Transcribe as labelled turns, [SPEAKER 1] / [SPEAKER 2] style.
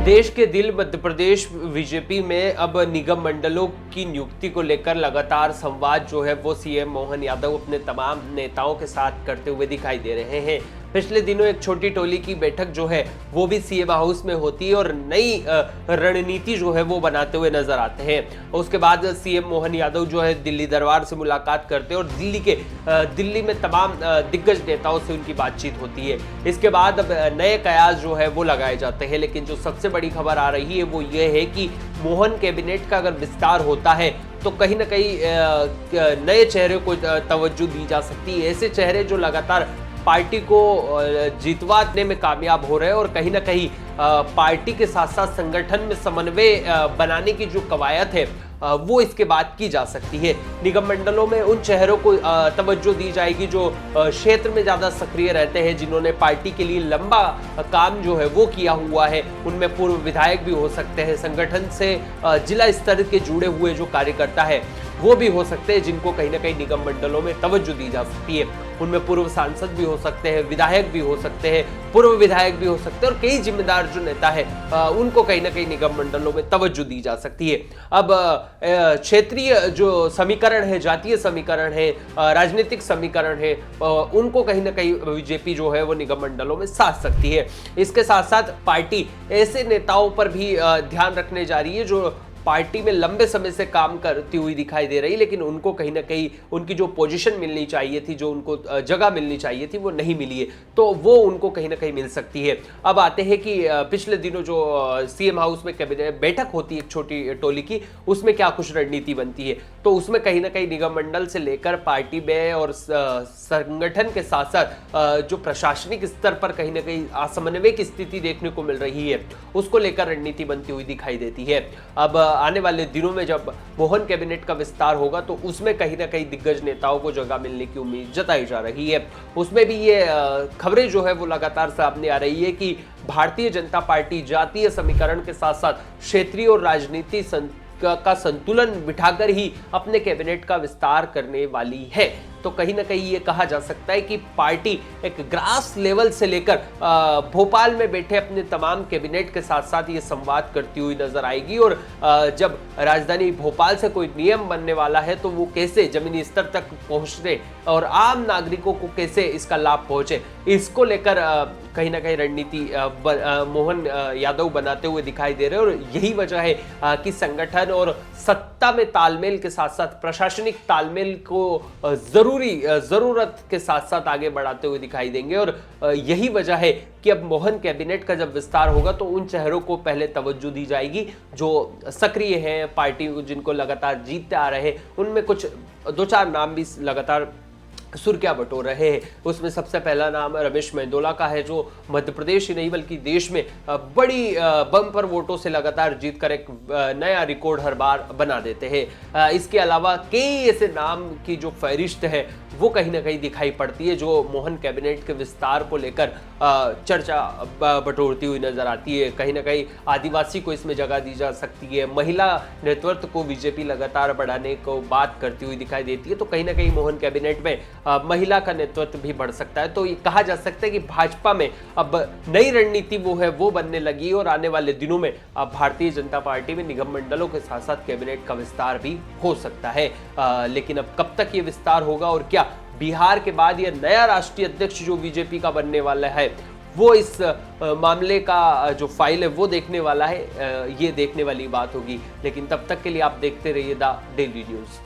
[SPEAKER 1] देश के दिल मध्य प्रदेश बीजेपी में अब निगम मंडलों की नियुक्ति को लेकर लगातार संवाद जो है वो सीएम मोहन यादव अपने तमाम नेताओं के साथ करते हुए दिखाई दे रहे हैं। पिछले दिनों एक छोटी टोली की बैठक जो है वो भी सीएम हाउस में होती है और नई रणनीति जो है वो बनाते हुए नजर आते हैं। उसके बाद सीएम मोहन यादव जो है दिल्ली दरबार से मुलाकात करते हैं और दिल्ली में तमाम दिग्गज नेताओं से उनकी बातचीत होती है। इसके बाद अब नए कयास जो है वो लगाए जाते हैं, लेकिन जो सबसे बड़ी खबर आ रही है वो ये है कि मोहन कैबिनेट का अगर विस्तार होता है तो कहीं ना कहीं नए चेहरे को तवज्जो दी जा सकती है। ऐसे चेहरे जो लगातार पार्टी को जितवाने में कामयाब हो रहे हैं और कहीं ना कहीं पार्टी के साथ साथ संगठन में समन्वय बनाने की जो कवायद है वो इसके बाद की जा सकती है। निगम मंडलों में उन चेहरों को तवज्जो दी जाएगी जो क्षेत्र में ज्यादा सक्रिय रहते हैं, जिन्होंने पार्टी के लिए लंबा काम जो है वो किया हुआ है। उनमें पूर्व विधायक भी हो सकते हैं, संगठन से जिला स्तर के जुड़े हुए जो कार्यकर्ता है वो भी हो सकते हैं, जिनको कहीं ना कहीं निगम मंडलों में तवज्जो दी जा सकती है। उनमें पूर्व सांसद भी हो सकते हैं, विधायक भी हो सकते हैं, पूर्व विधायक भी हो सकते हैं और कई जिम्मेदार जो नेता है उनको कहीं ना कहीं निगम मंडलों में तवज्जो दी जा सकती है। अब क्षेत्रीय जो समीकरण है, जातीय समीकरण है, राजनीतिक समीकरण है, उनको कहीं ना कहीं बीजेपी जो है वो निगम मंडलों में साध सकती है। इसके साथ साथ पार्टी ऐसे नेताओं पर भी ध्यान रखने जा रही है जो पार्टी में लंबे समय से काम करती हुई दिखाई दे रही, लेकिन उनको कहीं ना कहीं उनकी जो पोजीशन मिलनी चाहिए थी, जो उनको जगह मिलनी चाहिए थी वो नहीं मिली है, तो वो उनको कहीं ना कहीं मिल सकती है। अब आते हैं कि पिछले दिनों जो सीएम हाउस में कैबिनेट बैठक होती है एक छोटी टोली की, उसमें क्या कुछ रणनीति बनती है, तो उसमें कहीं ना कहीं निगम मंडल से लेकर पार्टी में और संगठन के साथ साथ जो प्रशासनिक स्तर पर कहीं ना कहीं असमन्वय की स्थिति देखने को मिल रही है, उसको लेकर रणनीति बनती हुई दिखाई देती है। अब आने वाले दिनों में जब मोहन कैबिनेट का विस्तार होगा तो उसमें कहीं ना कहीं दिग्गज नेताओं को जगह मिलने की उम्मीद जताई जा रही है। उसमें भी ये खबरें जो है वो लगातार सामने आ रही है कि भारतीय जनता पार्टी जातीय समीकरण के साथ साथ क्षेत्रीय और राजनीति का संतुलन बिठाकर ही अपने कैबिनेट का विस्तार करने वाली है। तो कहीं ना कहीं ये कहा जा सकता है कि पार्टी एक ग्रास लेवल से लेकर भोपाल में बैठे अपने तमाम कैबिनेट के साथ साथ ये संवाद करती हुई नजर आएगी और जब राजधानी भोपाल से कोई नियम बनने वाला है तो वो कैसे जमीनी स्तर तक पहुंचने और आम नागरिकों को कैसे इसका लाभ पहुंचे, इसको लेकर कहीं ना कहीं रणनीति मोहन यादव बनाते हुए दिखाई दे रहे हैं। और यही वजह है कि संगठन और सत्ता में तालमेल के साथ साथ प्रशासनिक तालमेल को जरूरत के साथ साथ आगे बढ़ाते हुए दिखाई देंगे। और यही वजह है कि अब मोहन कैबिनेट का जब विस्तार होगा तो उन चेहरों को पहले तवज्जो दी जाएगी जो सक्रिय हैं, पार्टी जिनको लगातार जीतते आ रहे हैं। उनमें कुछ दो चार नाम भी लगातार सुर्खियां बटोर रहे हैं। उसमें सबसे पहला नाम रमेश मेंदोला का है, जो मध्य प्रदेश ही नहीं बल्कि देश में बड़ी बम्पर वोटों से लगातार जीतकर एक नया रिकॉर्ड हर बार बना देते हैं। इसके अलावा कई ऐसे नाम की जो फहरिस्त है वो कहीं ना कहीं दिखाई पड़ती है, जो मोहन कैबिनेट के विस्तार को लेकर चर्चा बटोरती हुई नजर आती है। कहीं ना कहीं आदिवासी को इसमें जगह दी जा सकती है, महिला नेतृत्व को बीजेपी लगातार बढ़ाने को बात करती हुई दिखाई देती है, तो कहीं ना कहीं मोहन कैबिनेट में महिला का नेतृत्व भी बढ़ सकता है। तो ये कहा जा सकता है कि भाजपा में अब नई रणनीति वो है वो बनने लगी और आने वाले दिनों में अब भारतीय जनता पार्टी में निगम मंडलों के साथ साथ कैबिनेट का विस्तार भी हो सकता है। लेकिन अब कब तक ये विस्तार होगा और क्या बिहार के बाद ये नया राष्ट्रीय अध्यक्ष जो बीजेपी का बनने वाला है वो इस मामले का जो फाइल है वो देखने वाला है, ये देखने वाली बात होगी। लेकिन तब तक के लिए आप देखते रहिए द डेली न्यूज।